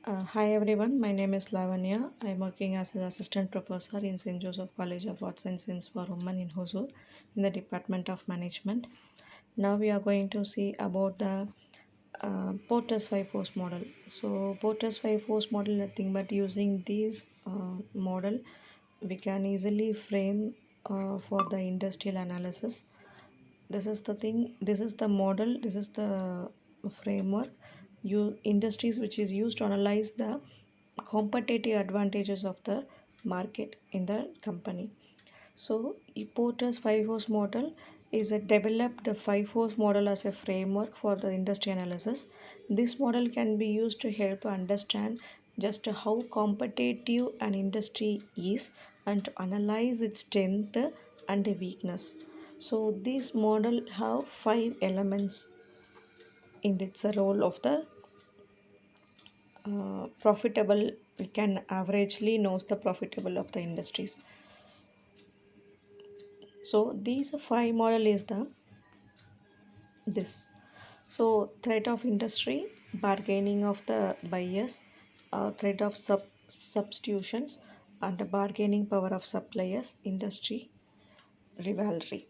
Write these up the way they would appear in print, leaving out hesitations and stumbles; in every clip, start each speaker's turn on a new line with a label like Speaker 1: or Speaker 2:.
Speaker 1: Hi everyone, my name is Lavanya. I'm working as an assistant professor in St.Josephs College of Arts and Science for Women in Hosur in the Department of Management. Now we are going to see about the Porter's 5 force model. So Porter's 5 force model, nothing but using this model, we can easily frame for the industrial analysis. This is the thing, this is the model, this is the framework you industries which is used to analyze the competitive advantages of the market in the company. So Porter's five force model is a developed the five force model as a framework for the industry analysis. This model can be used to help to understand just how competitive an industry is and to analyze its strength and weakness. So this model have five elements in its role of the profitable. We can averagely knows the profitable of the industries. So these five model is the this. So threat of industry, bargaining of the buyers, threat of substitutions, and the bargaining power of suppliers, industry rivalry.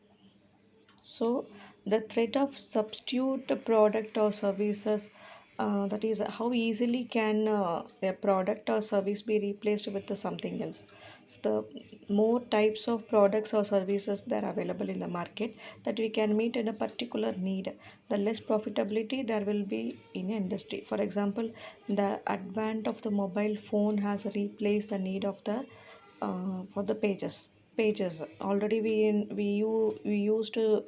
Speaker 1: So the threat of substitute product or services, that is how easily can a product or service be replaced with the something else. So the more types of products or services that are available in the market that we can meet in a particular need, the less profitability there will be in an industry. For example, the advent of the mobile phone has replaced the need of the for the pages already we used to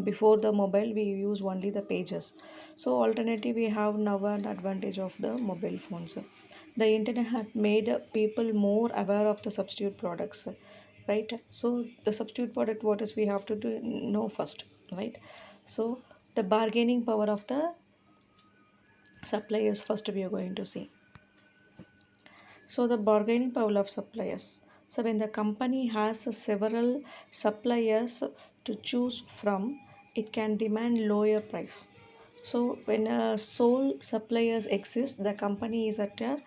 Speaker 1: before the mobile we use only the pages. So alternative we have now an advantage of the mobile phones. The internet had made people more aware of the substitute products, right? So the substitute product, what is we have to do know first, right? So the bargaining power of the suppliers first we are going to see. So the bargaining power of suppliers. So when the company has several suppliers to choose from, it can demand lower price. So when a sole suppliers exist, the company is at a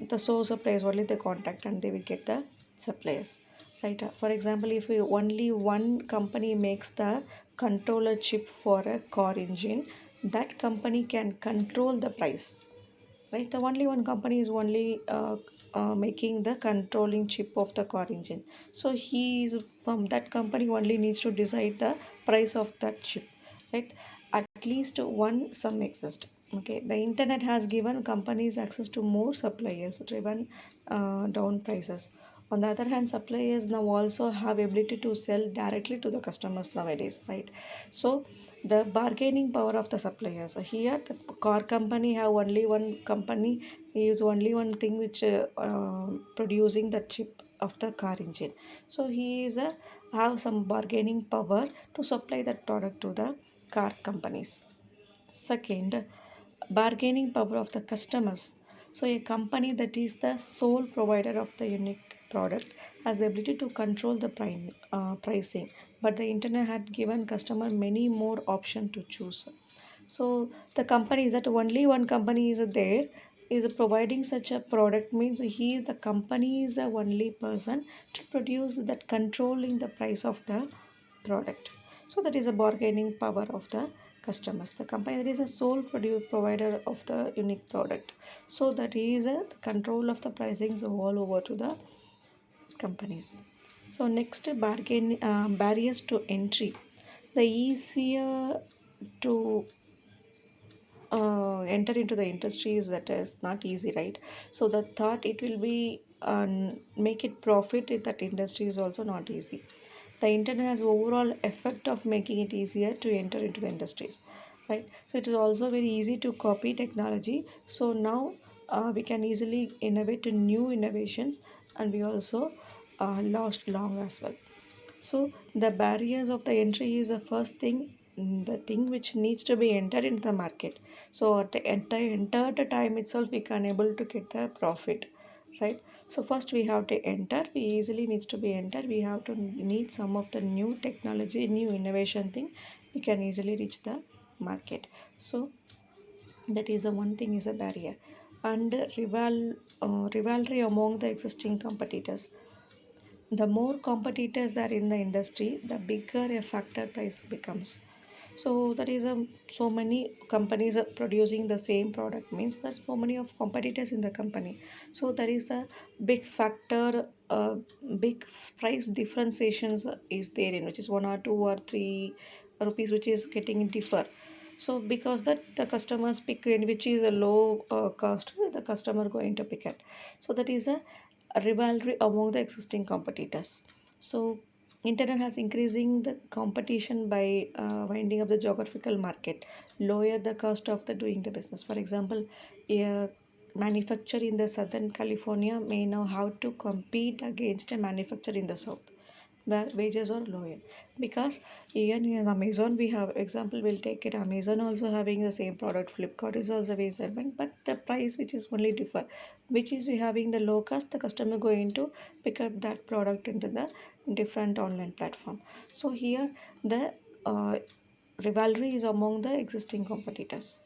Speaker 1: the sole suppliers only they contact and they will get the suppliers. Right. For example, if we only one company makes the controller chip for a car engine, that company can control the price, right? The only one company is only making the controlling chip of the car engine. So he is from that company only needs to decide the price of that chip, right? At least one some exist. Okay, the internet has given companies access to more suppliers, driven down prices. On the other hand, suppliers now also have ability to sell directly to the customers nowadays, right? So the bargaining power of the suppliers here, the car company have only one company is only one thing which producing the chip of the car engine. So he is have some bargaining power to supply that product to the car companies. Second, bargaining power of the customers. So a company that is the sole provider of the unique product has the ability to control the pricing, but the internet had given customer many more options to choose. So the company is that only one company is there is providing such a product means he the company is the only person to produce that controlling the price of the product. So that is a bargaining power of the customers. The company that is a sole provider of the unique product. So that is a control of the pricing so all over to the companies. So next, barriers to entry. The easier to enter into the industries that is not easy, right? So the thought it will be make it profit in that industry is also not easy. The internet has overall effect of making it easier to enter into the industries, right? So it is also very easy to copy technology. So now we can easily innovate new innovations, and we also lost long as well. So the barriers of the entry is the first thing, the thing which needs to be entered into the market. So at the enter the time itself, we can able to get the profit, right? So first we have to enter. We easily needs to be entered. We have to need some of the new technology, new innovation thing. We can easily reach the market. So that is the one thing is a barrier. and rivalry among the existing competitors. The more competitors there in the industry, the bigger a factor price becomes. So that is so many companies are producing the same product means there's so many of competitors in the company. So there is a big factor, big price differentiations is there in which is 1 or 2 or 3 rupees which is getting differ. So because that the customers pick in which is a low cost, the customer going to pick it. So that is a rivalry among the existing competitors. So internet has increasing the competition by winding up the geographical market, lower the cost of the doing the business. For example, a manufacturer in the southern California may know how to compete against a manufacturer in the south where wages are lower, because even in Amazon we have example, we'll take it Amazon also having the same product, Flipkart is also very same, but the price which is only differ, which is we having the low cost, the customer going to pick up that product into the different online platform. So here the rivalry is among the existing competitors.